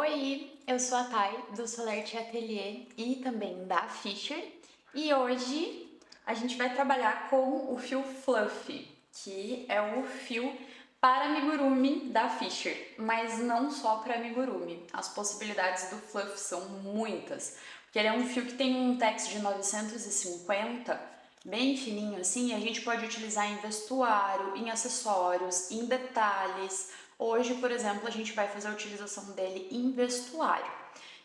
Oi, eu sou a Thay, do Solerte Atelier e também da Fischer, e hoje a gente vai trabalhar com o fio Fluff, que é o fio para amigurumi da Fischer, mas não só para amigurumi. As possibilidades do Fluff são muitas, porque ele é um fio que tem um tex de 950, bem fininho assim, e a gente pode utilizar em vestuário, em acessórios, em detalhes. Hoje, por exemplo, a gente vai fazer a utilização dele em vestuário.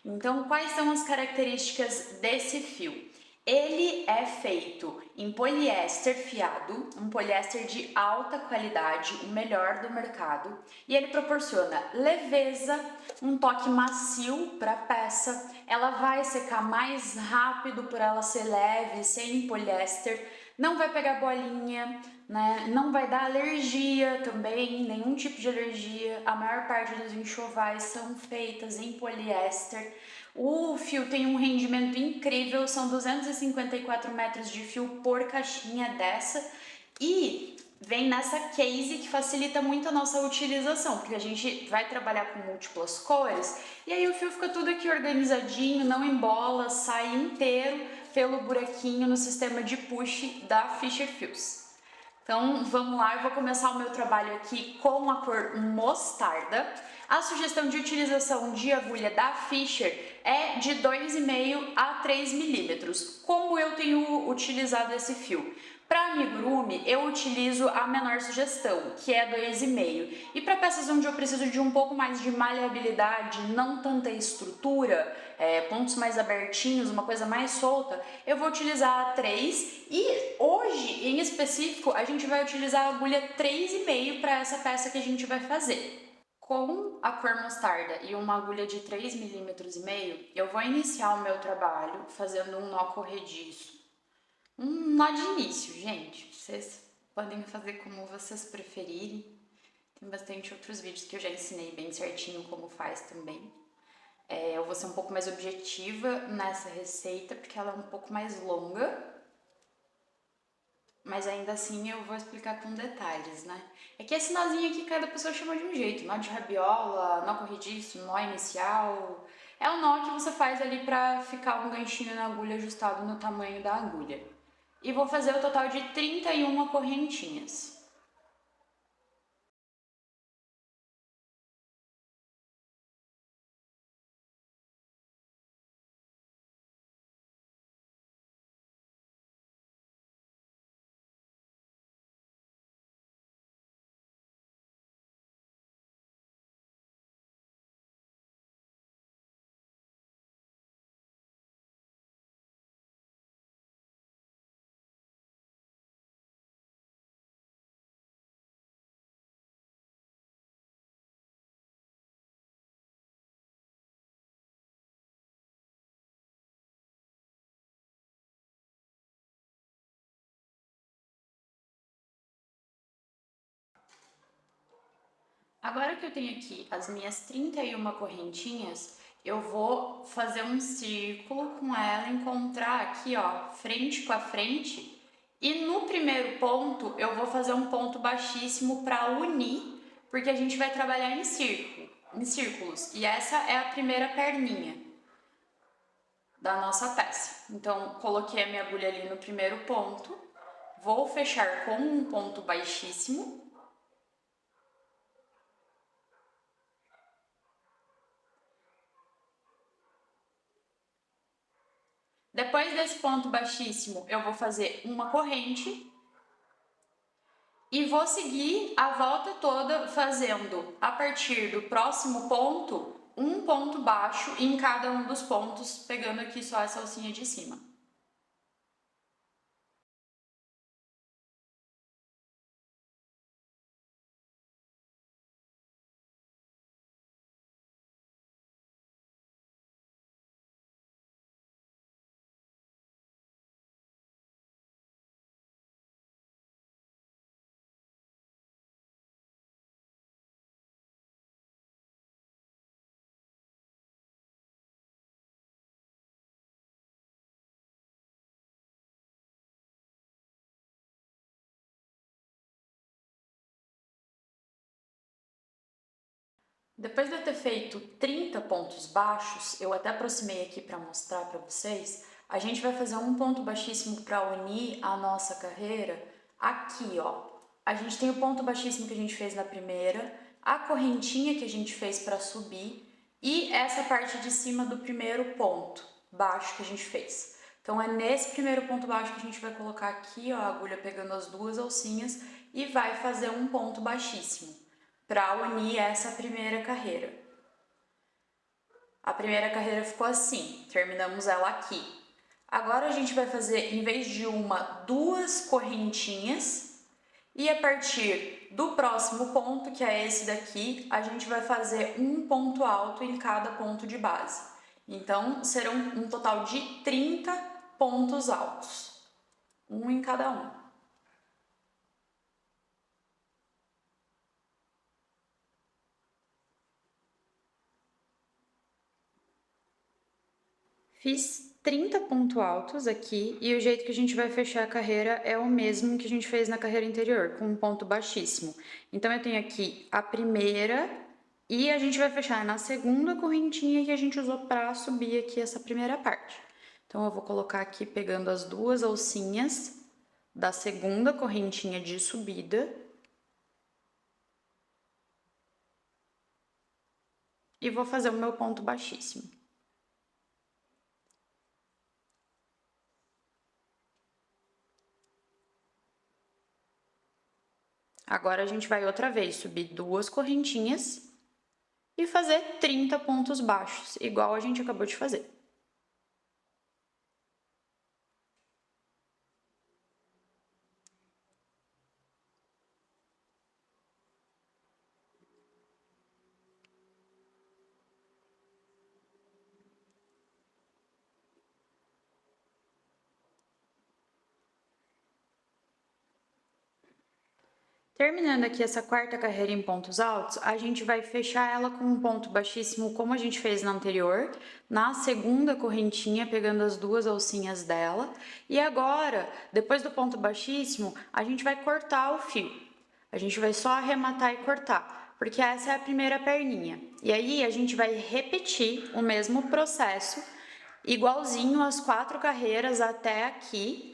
Então, quais são as características desse fio? Ele é feito em poliéster fiado, um poliéster de alta qualidade, o melhor do mercado, e ele proporciona leveza, um toque macio para a peça. Ela vai secar mais rápido por ela ser leve, sem poliéster, não vai pegar bolinha, né? Não vai dar alergia também, nenhum tipo de alergia. A maior parte dos enxovais são feitas em poliéster. O fio tem um rendimento incrível, são 254 metros de fio por caixinha dessa e vem nessa case que facilita muito a nossa utilização, porque a gente vai trabalhar com múltiplas cores e aí o fio fica tudo aqui organizadinho, não embola, sai inteiro pelo buraquinho no sistema de push da Fischer Fios. Então vamos lá, eu vou começar o meu trabalho aqui com a cor mostarda. A sugestão de utilização de agulha da Fischer é de 2,5 a 3 milímetros. Como eu tenho utilizado esse fio? Para amigurumi, eu utilizo a menor sugestão, que é 2,5. E para peças onde eu preciso de um pouco mais de maleabilidade, não tanta estrutura, pontos mais abertinhos, uma coisa mais solta, eu vou utilizar a 3. E hoje, em específico, a gente vai utilizar a agulha 3,5 para essa peça que a gente vai fazer. Com a cor mostarda e uma agulha de 3,5 mm, eu vou iniciar o meu trabalho fazendo um nó corrediço. Um nó de início, gente. Vocês podem fazer como vocês preferirem. Tem bastante outros vídeos que eu já ensinei bem certinho como faz também. Eu vou ser um pouco mais objetiva nessa receita, porque ela é um pouco mais longa. Mas ainda assim eu vou explicar com detalhes, né? É que esse nozinho aqui cada pessoa chama de um jeito. Nó de rabiola, nó corrediço, nó inicial. É o nó que você faz ali pra ficar um ganchinho na agulha ajustado no tamanho da agulha. E vou fazer o total de 31 correntinhas. Agora que eu tenho aqui as minhas 31 correntinhas, eu vou fazer um círculo com ela, encontrar aqui, ó, frente com a frente. E no primeiro ponto, eu vou fazer um ponto baixíssimo para unir, porque a gente vai trabalhar em círculos. E essa é a primeira perninha da nossa peça. Então, coloquei a minha agulha ali no primeiro ponto, vou fechar com um ponto baixíssimo. Depois desse ponto baixíssimo, eu vou fazer uma corrente e vou seguir a volta toda fazendo, a partir do próximo ponto, um ponto baixo em cada um dos pontos, pegando aqui só essa alcinha de cima. Depois de eu ter feito 30 pontos baixos, eu até aproximei aqui para mostrar para vocês, a gente vai fazer um ponto baixíssimo para unir a nossa carreira aqui, ó. A gente tem o ponto baixíssimo que a gente fez na primeira, a correntinha que a gente fez para subir e essa parte de cima do primeiro ponto baixo que a gente fez. Então é nesse primeiro ponto baixo que a gente vai colocar aqui, ó, a agulha pegando as duas alcinhas e vai fazer um ponto baixíssimo para unir essa primeira carreira. A primeira carreira ficou assim, terminamos ela aqui. Agora a gente vai fazer, em vez de uma, duas correntinhas e a partir do próximo ponto, que é esse daqui, a gente vai fazer um ponto alto em cada ponto de base. Então, serão um total de 30 pontos altos, um em cada um. Fiz 30 pontos altos aqui e o jeito que a gente vai fechar a carreira é o mesmo que a gente fez na carreira anterior, com um ponto baixíssimo. Então, eu tenho aqui a primeira e a gente vai fechar na segunda correntinha que a gente usou para subir aqui essa primeira parte. Então, eu vou colocar aqui pegando as duas alcinhas da segunda correntinha de subida e vou fazer o meu ponto baixíssimo. Agora, a gente vai outra vez subir duas correntinhas e fazer 30 pontos baixos, igual a gente acabou de fazer. Terminando aqui essa quarta carreira em pontos altos, a gente vai fechar ela com um ponto baixíssimo, como a gente fez na anterior, na segunda correntinha, pegando as duas alcinhas dela. E agora, depois do ponto baixíssimo, a gente vai cortar o fio. A gente vai só arrematar e cortar, porque essa é a primeira perninha. E aí, a gente vai repetir o mesmo processo, igualzinho as 4 carreiras até aqui,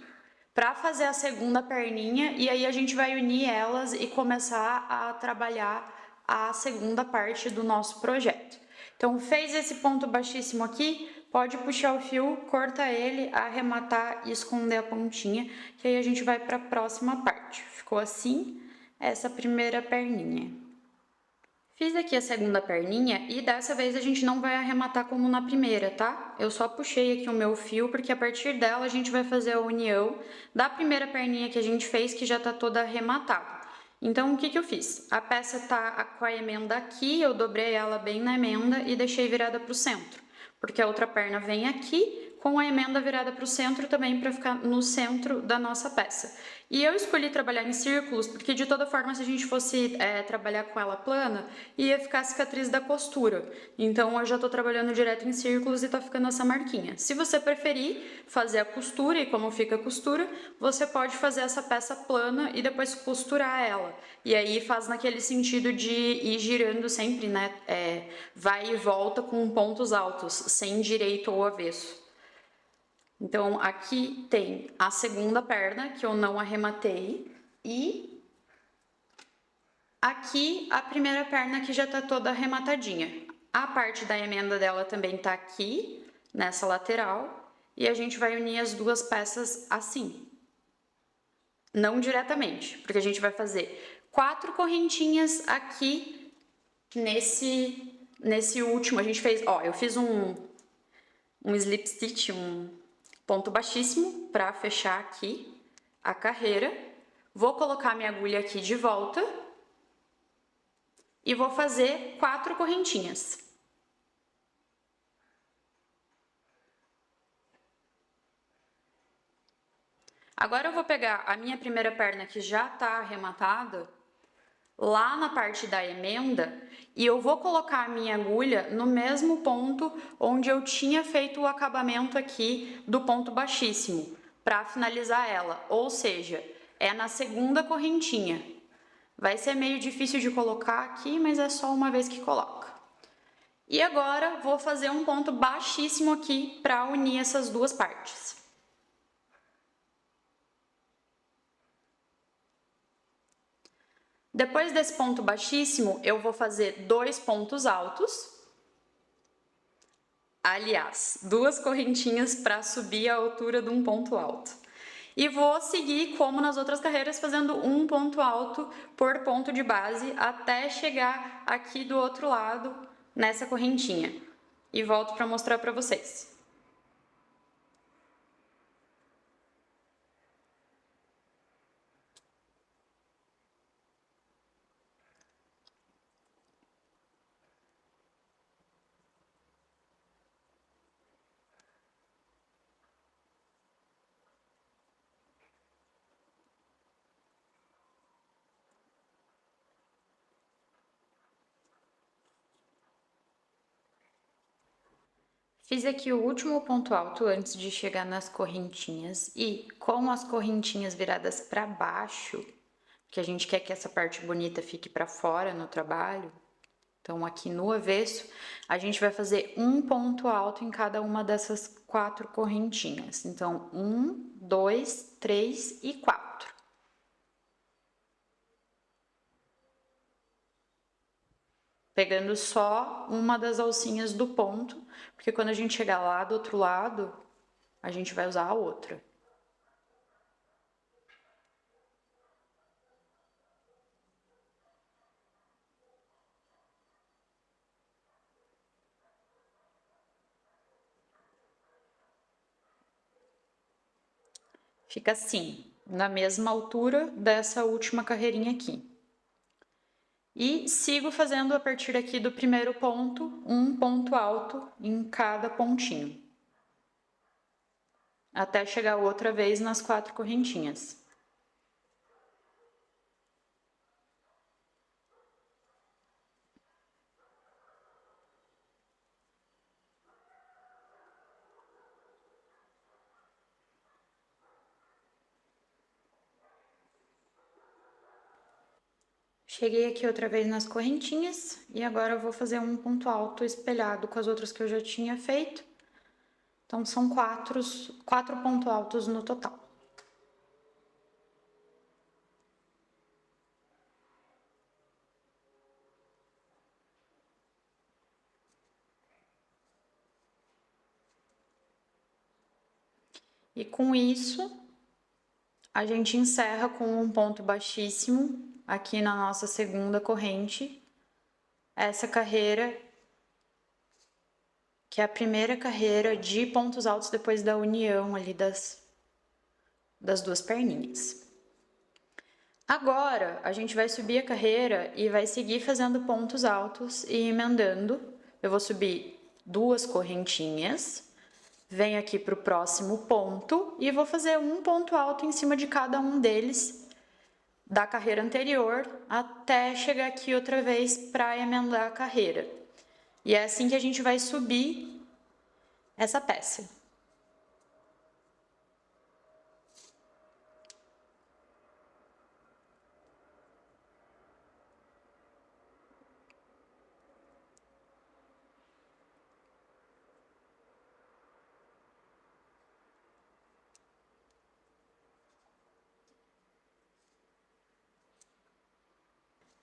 para fazer a segunda perninha e aí a gente vai unir elas e começar a trabalhar a segunda parte do nosso projeto. Então, fez esse ponto baixíssimo aqui, pode puxar o fio, corta ele, arrematar e esconder a pontinha, que aí a gente vai para a próxima parte. Ficou assim, essa primeira perninha. Fiz aqui a segunda perninha e dessa vez a gente não vai arrematar como na primeira, tá? Eu só puxei aqui o meu fio porque a partir dela a gente vai fazer a união da primeira perninha que a gente fez, que já tá toda arrematada. Então, o que que eu fiz? A peça tá com a emenda aqui, eu dobrei ela bem na emenda e deixei virada pro centro, porque a outra perna vem aqui com a emenda virada para o centro também para ficar no centro da nossa peça. E eu escolhi trabalhar em círculos porque de toda forma se a gente fosse trabalhar com ela plana, ia ficar a cicatriz da costura. Então eu já estou trabalhando direto em círculos e tá ficando essa marquinha. Se você preferir fazer a costura e como fica a costura, você pode fazer essa peça plana e depois costurar ela. E aí faz naquele sentido de ir girando sempre, né? Vai e volta com pontos altos, sem direito ou avesso. Então, aqui tem a segunda perna, que eu não arrematei, e aqui a primeira perna que já tá toda arrematadinha. A parte da emenda dela também tá aqui, nessa lateral, e a gente vai unir as duas peças assim. Não diretamente, porque a gente vai fazer 4 correntinhas aqui nesse último. A gente fez, ó, eu fiz um slip stitch, ponto baixíssimo para fechar aqui a carreira. Vou colocar minha agulha aqui de volta e vou fazer 4 correntinhas. Agora eu vou pegar a minha primeira perna que já tá arrematada lá na parte da emenda e eu vou colocar a minha agulha no mesmo ponto onde eu tinha feito o acabamento aqui do ponto baixíssimo para finalizar ela, ou seja, é na segunda correntinha. Vai ser meio difícil de colocar aqui, mas é só uma vez que coloca. E agora vou fazer um ponto baixíssimo aqui para unir essas duas partes. Depois desse ponto baixíssimo, eu vou fazer 2 pontos altos. Aliás, 2 correntinhas para subir a altura de um ponto alto. E vou seguir como nas outras carreiras, fazendo um ponto alto por ponto de base até chegar aqui do outro lado nessa correntinha. E volto para mostrar para vocês. Fiz aqui o último ponto alto antes de chegar nas correntinhas e com as correntinhas viradas para baixo, que a gente quer que essa parte bonita fique para fora no trabalho, então aqui no avesso, a gente vai fazer um ponto alto em cada uma dessas 4 correntinhas. Então, 1, 2, 3 e 4. Pegando só uma das alcinhas do ponto, porque quando a gente chegar lá do outro lado, a gente vai usar a outra. Fica assim, na mesma altura dessa última carreirinha aqui. E sigo fazendo a partir aqui do primeiro ponto, um ponto alto em cada pontinho. Até chegar outra vez nas 4 correntinhas. Cheguei aqui outra vez nas correntinhas e agora eu vou fazer um ponto alto espelhado com as outras que eu já tinha feito. Então, são 4 pontos altos no total. E com isso, a gente encerra com um ponto baixíssimo aqui na nossa segunda corrente, essa carreira, que é a primeira carreira de pontos altos depois da união ali das 2 perninhas. Agora, a gente vai subir a carreira e vai seguir fazendo pontos altos e emendando. Eu vou subir 2 correntinhas, venho aqui para o próximo ponto e vou fazer um ponto alto em cima de cada um deles da carreira anterior até chegar aqui outra vez para emendar a carreira. E é assim que a gente vai subir essa peça.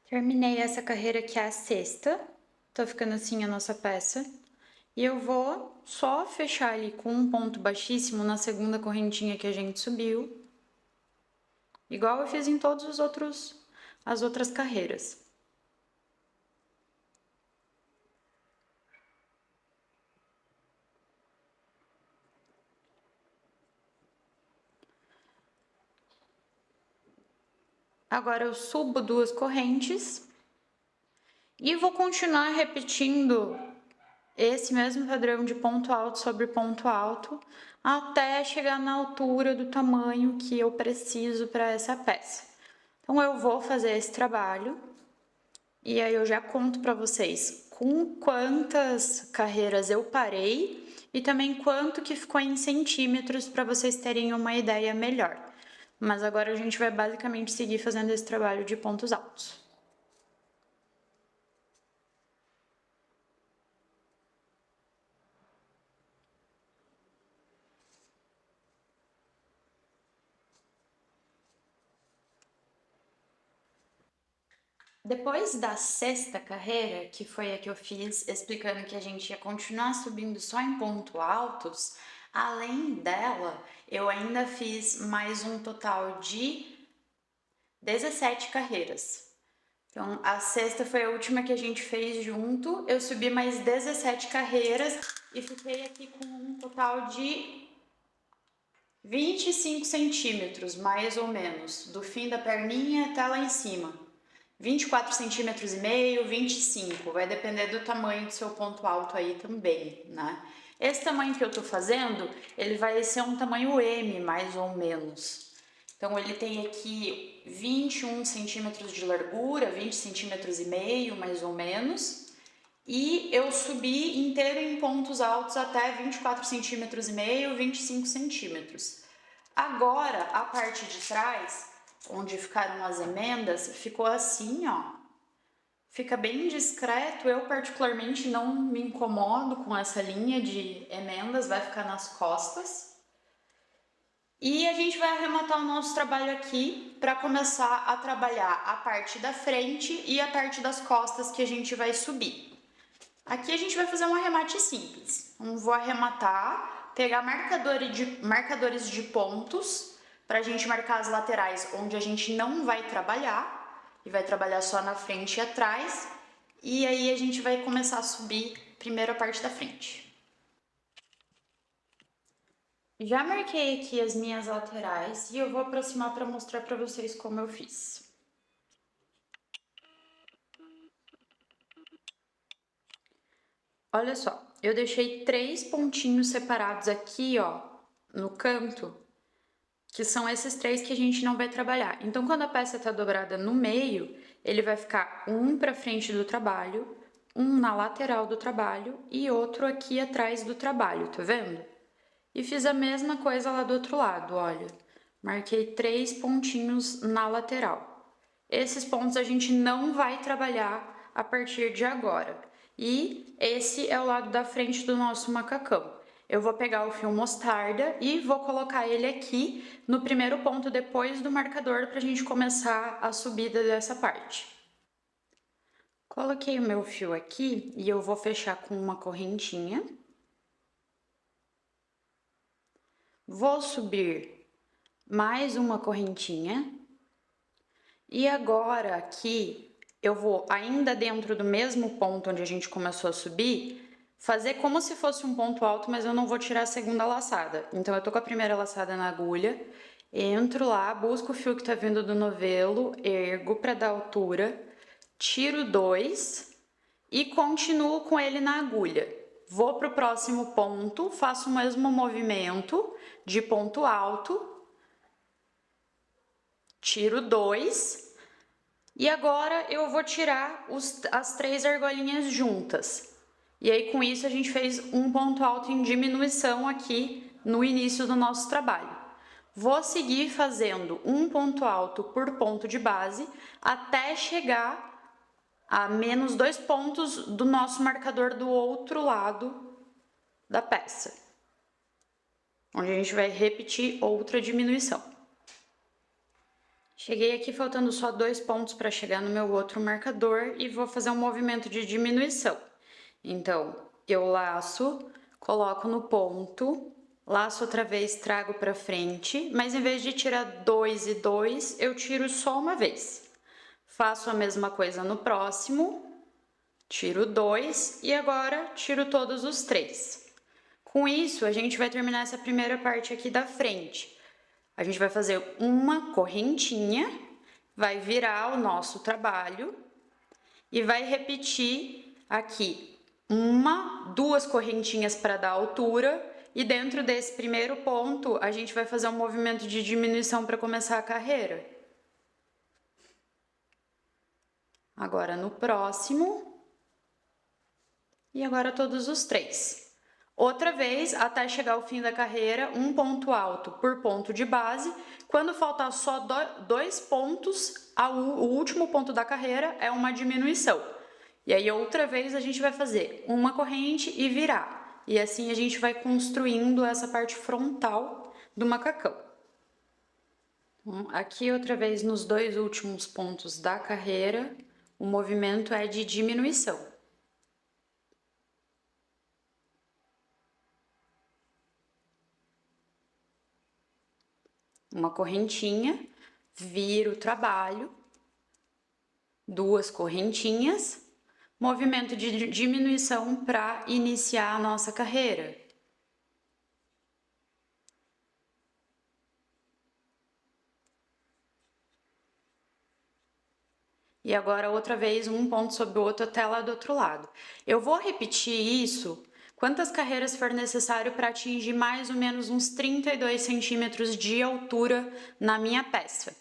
Terminei essa carreira que é a sexta, tá ficando assim a nossa peça. E eu vou só fechar ali com um ponto baixíssimo na segunda correntinha que a gente subiu, igual eu fiz em todos as outras carreiras. Agora eu subo 2 correntes e vou continuar repetindo esse mesmo padrão de ponto alto sobre ponto alto até chegar na altura do tamanho que eu preciso para essa peça. Então eu vou fazer esse trabalho e aí eu já conto para vocês com quantas carreiras eu parei e também quanto que ficou em centímetros para vocês terem uma ideia melhor. Mas agora a gente vai basicamente seguir fazendo esse trabalho de pontos altos. Depois da sexta carreira, que foi a que eu fiz, explicando que a gente ia continuar subindo só em pontos altos, além dela, eu ainda fiz mais um total de 17 carreiras. Então, a sexta foi a última que a gente fez junto, eu subi mais 17 carreiras e fiquei aqui com um total de 25 centímetros, mais ou menos, do fim da perninha até lá em cima. 24 centímetros e meio, 25, vai depender do tamanho do seu ponto alto aí também, né? Esse tamanho que eu tô fazendo, ele vai ser um tamanho M, mais ou menos. Então, ele tem aqui 21 centímetros de largura, 20 centímetros e meio, mais ou menos. E eu subi inteiro em pontos altos até 24 centímetros e meio, 25 centímetros. Agora, a parte de trás, onde ficaram as emendas, ficou assim, ó. Fica bem discreto, eu particularmente não me incomodo com essa linha de emendas, vai ficar nas costas. E a gente vai arrematar o nosso trabalho aqui para começar a trabalhar a parte da frente e a parte das costas que a gente vai subir. Aqui a gente vai fazer um arremate simples. Então, vou arrematar, pegar marcadores de pontos para a gente marcar as laterais onde a gente não vai trabalhar e vai trabalhar só na frente e atrás. E aí a gente vai começar a subir primeiro a parte da frente. Já marquei aqui as minhas laterais e eu vou aproximar para mostrar para vocês como eu fiz. Olha só, eu deixei 3 pontinhos separados aqui, ó, no canto, que são esses 3 que a gente não vai trabalhar. Então, quando a peça tá dobrada no meio, ele vai ficar um para frente do trabalho, um na lateral do trabalho e outro aqui atrás do trabalho, tá vendo? E fiz a mesma coisa lá do outro lado, olha. Marquei 3 pontinhos na lateral. Esses pontos a gente não vai trabalhar a partir de agora. E esse é o lado da frente do nosso macacão. Eu vou pegar o fio mostarda e vou colocar ele aqui no primeiro ponto depois do marcador para a gente começar a subida dessa parte. Coloquei o meu fio aqui e eu vou fechar com uma correntinha. Vou subir mais uma correntinha. E agora aqui eu vou, ainda dentro do mesmo ponto onde a gente começou a subir, fazer como se fosse um ponto alto, mas eu não vou tirar a segunda laçada. Então, eu tô com a primeira laçada na agulha, entro lá, busco o fio que tá vindo do novelo, ergo para dar altura, tiro 2 e continuo com ele na agulha. Vou pro próximo ponto, faço o mesmo movimento de ponto alto, tiro 2 e agora eu vou tirar as 3 argolinhas juntas. E aí com isso a gente fez um ponto alto em diminuição aqui no início do nosso trabalho. Vou seguir fazendo um ponto alto por ponto de base até chegar a menos 2 pontos do nosso marcador do outro lado da peça, onde a gente vai repetir outra diminuição. Cheguei aqui faltando só 2 pontos para chegar no meu outro marcador e vou fazer um movimento de diminuição. Então, eu laço, coloco no ponto, laço outra vez, trago para frente, mas em vez de tirar 2 e 2, eu tiro só uma vez. Faço a mesma coisa no próximo, tiro 2 e agora tiro todos os 3. Com isso, a gente vai terminar essa primeira parte aqui da frente. A gente vai fazer uma correntinha, vai virar o nosso trabalho e vai repetir aqui duas correntinhas para dar altura e dentro desse primeiro ponto a gente vai fazer um movimento de diminuição para começar a carreira. Agora no próximo e agora todos os 3. Outra vez, até chegar ao fim da carreira, um ponto alto por ponto de base. Quando faltar só 2 pontos, o último ponto da carreira é uma diminuição. E aí, outra vez, a gente vai fazer uma corrente e virar. E assim a gente vai construindo essa parte frontal do macacão. Então, aqui, outra vez, nos 2 últimos pontos da carreira, O movimento é de diminuição. Uma correntinha, vira o trabalho, 2 correntinhas, movimento de diminuição para iniciar a nossa carreira. E agora outra vez um ponto sobre o outro até lá do outro lado. Eu vou repetir isso quantas carreiras for necessário para atingir mais ou menos uns 32 centímetros de altura na minha peça.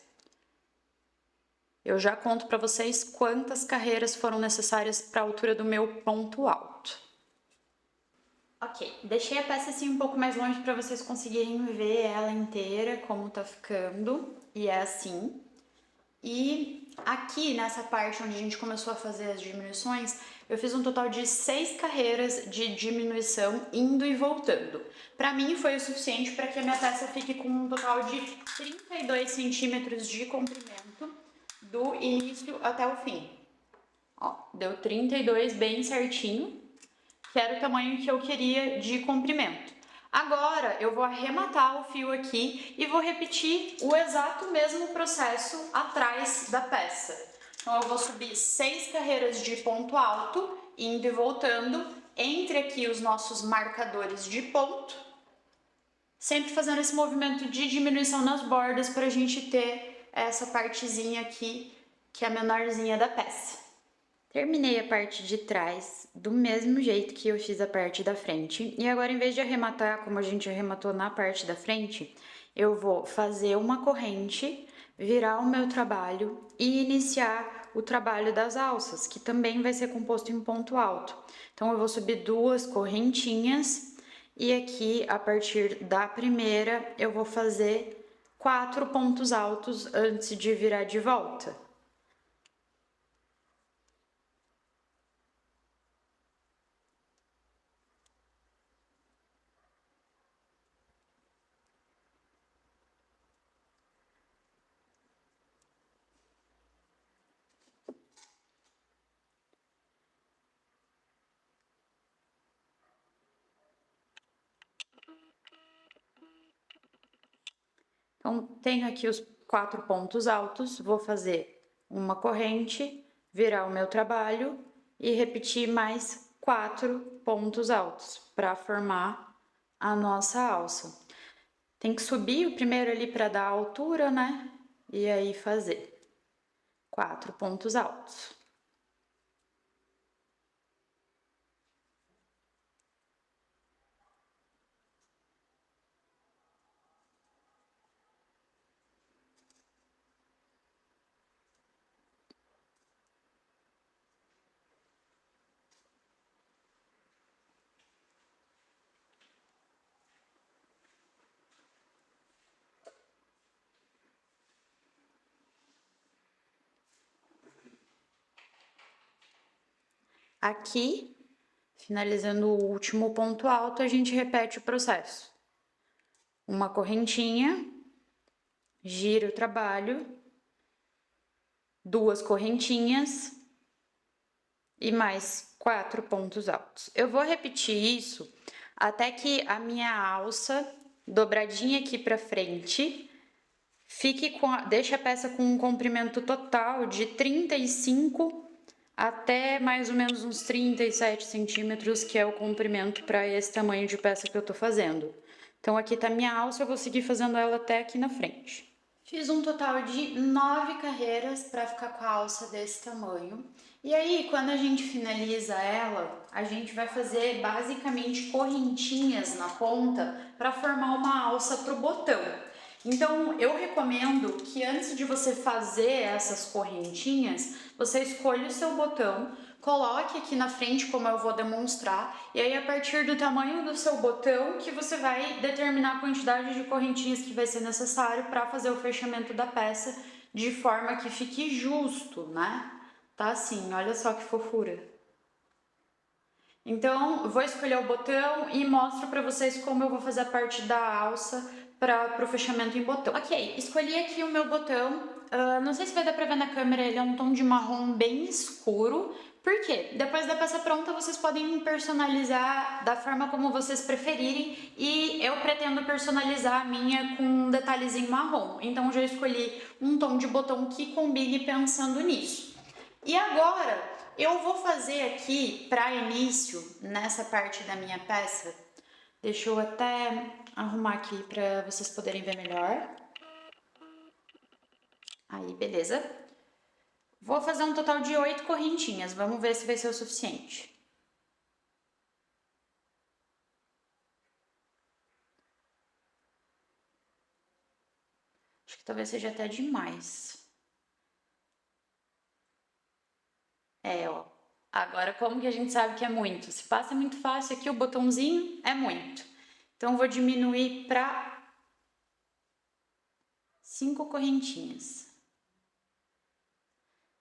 Eu já conto para vocês quantas carreiras foram necessárias para a altura do meu ponto alto. Ok, deixei a peça assim um pouco mais longe para vocês conseguirem ver ela inteira, como tá ficando, e é assim. E aqui nessa parte onde a gente começou a fazer as diminuições, eu fiz um total de 6 carreiras de diminuição indo e voltando. Para mim foi o suficiente para que a minha peça fique com um total de 32 centímetros de comprimento do início até o fim. Ó, deu 32 bem certinho, que era o tamanho que eu queria de comprimento. Agora eu vou arrematar o fio aqui e vou repetir o exato mesmo processo atrás da peça. Então eu vou subir 6 carreiras de ponto alto, indo e voltando, entre aqui os nossos marcadores de ponto, sempre fazendo esse movimento de diminuição nas bordas para a gente ter essa partezinha aqui, que é a menorzinha da peça. Terminei a parte de trás do mesmo jeito que eu fiz a parte da frente. E agora, em vez de arrematar como a gente arrematou na parte da frente, eu vou fazer uma corrente, virar o meu trabalho e iniciar o trabalho das alças, que também vai ser composto em ponto alto. Então, eu vou subir 2 correntinhas e aqui, a partir da primeira, eu vou fazer 4 pontos altos antes de virar de volta. Então, tenho aqui os 4 pontos altos, vou fazer uma corrente, virar o meu trabalho e repetir mais 4 pontos altos para formar a nossa alça. Tem que subir o primeiro ali para dar a altura, né? E aí fazer 4 pontos altos. Aqui, finalizando o último ponto alto, a gente repete o processo. Uma correntinha, gira o trabalho, 2 correntinhas e mais 4 pontos altos. Eu vou repetir isso até que a minha alça dobradinha aqui para frente fique deixe a peça com um comprimento total de 35 até mais ou menos uns 37 centímetros, que é o comprimento para esse tamanho de peça que eu tô fazendo. Então, aqui tá minha alça, eu vou seguir fazendo ela até aqui na frente. Fiz um total de 9 carreiras para ficar com a alça desse tamanho. E aí, quando a gente finaliza ela, a gente vai fazer basicamente correntinhas na ponta para formar uma alça para o botão. Então, eu recomendo que antes de você fazer essas correntinhas, você escolha o seu botão, coloque aqui na frente como eu vou demonstrar, e aí a partir do tamanho do seu botão que você vai determinar a quantidade de correntinhas que vai ser necessário para fazer o fechamento da peça de forma que fique justo, né? Tá assim, olha só que fofura. Então, vou escolher o botão e mostro para vocês como eu vou fazer a parte da alça para o fechamento em botão. Ok, escolhi aqui o meu botão. Não sei se vai dar pra ver na câmera, ele é um tom de marrom bem escuro. Por quê? Depois da peça pronta, vocês podem personalizar da forma como vocês preferirem, e eu pretendo personalizar a minha com um detalhezinho marrom. Então já escolhi um tom de botão que combine pensando nisso. E agora eu vou fazer aqui, para início, nessa parte da minha peça, deixa eu até arrumar aqui para vocês poderem ver melhor. Aí, beleza. Vou fazer um total de 8 correntinhas, vamos ver se vai ser o suficiente. Acho que talvez seja até demais. Ó. Agora, como que a gente sabe que é muito? Se passa muito fácil aqui, o botãozinho é muito. Então, eu vou diminuir para 5 correntinhas.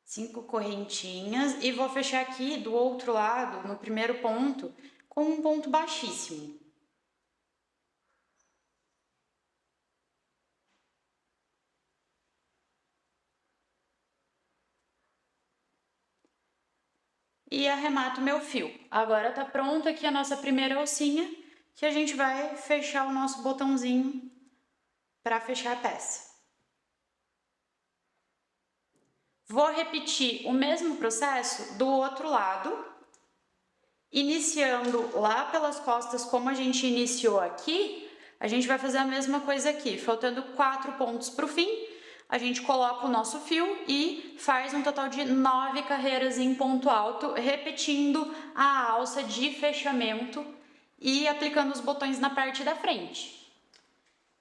5 correntinhas e vou fechar aqui do outro lado, no primeiro ponto, com um ponto baixíssimo. E arremato meu fio. Agora tá pronto aqui a nossa primeira alcinha, que a gente vai fechar o nosso botãozinho para fechar a peça. Vou repetir o mesmo processo do outro lado, iniciando lá pelas costas como a gente iniciou aqui. A gente vai fazer a mesma coisa aqui, faltando 4 pontos para o fim. A gente coloca o nosso fio e faz um total de 9 carreiras em ponto alto, repetindo a alça de fechamento e aplicando os botões na parte da frente.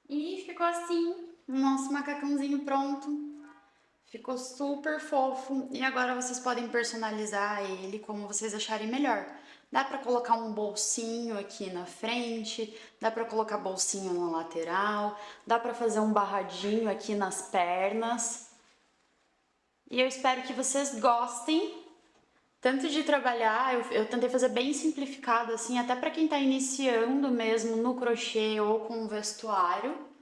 E ficou assim, o nosso macacãozinho pronto. Ficou super fofo e agora vocês podem personalizar ele como vocês acharem melhor. Dá pra colocar um bolsinho aqui na frente, dá pra colocar bolsinho na lateral, dá pra fazer um barradinho aqui nas pernas. E eu espero que vocês gostem tanto de trabalhar, eu tentei fazer bem simplificado assim, até pra quem tá iniciando mesmo no crochê ou com vestuário.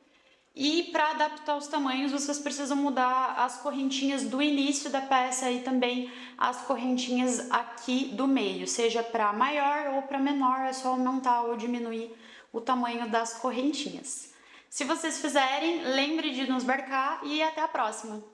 E para adaptar os tamanhos, vocês precisam mudar as correntinhas do início da peça e também as correntinhas aqui do meio, seja para maior ou para menor, é só aumentar ou diminuir o tamanho das correntinhas. Se vocês fizerem, lembre de nos marcar e até a próxima!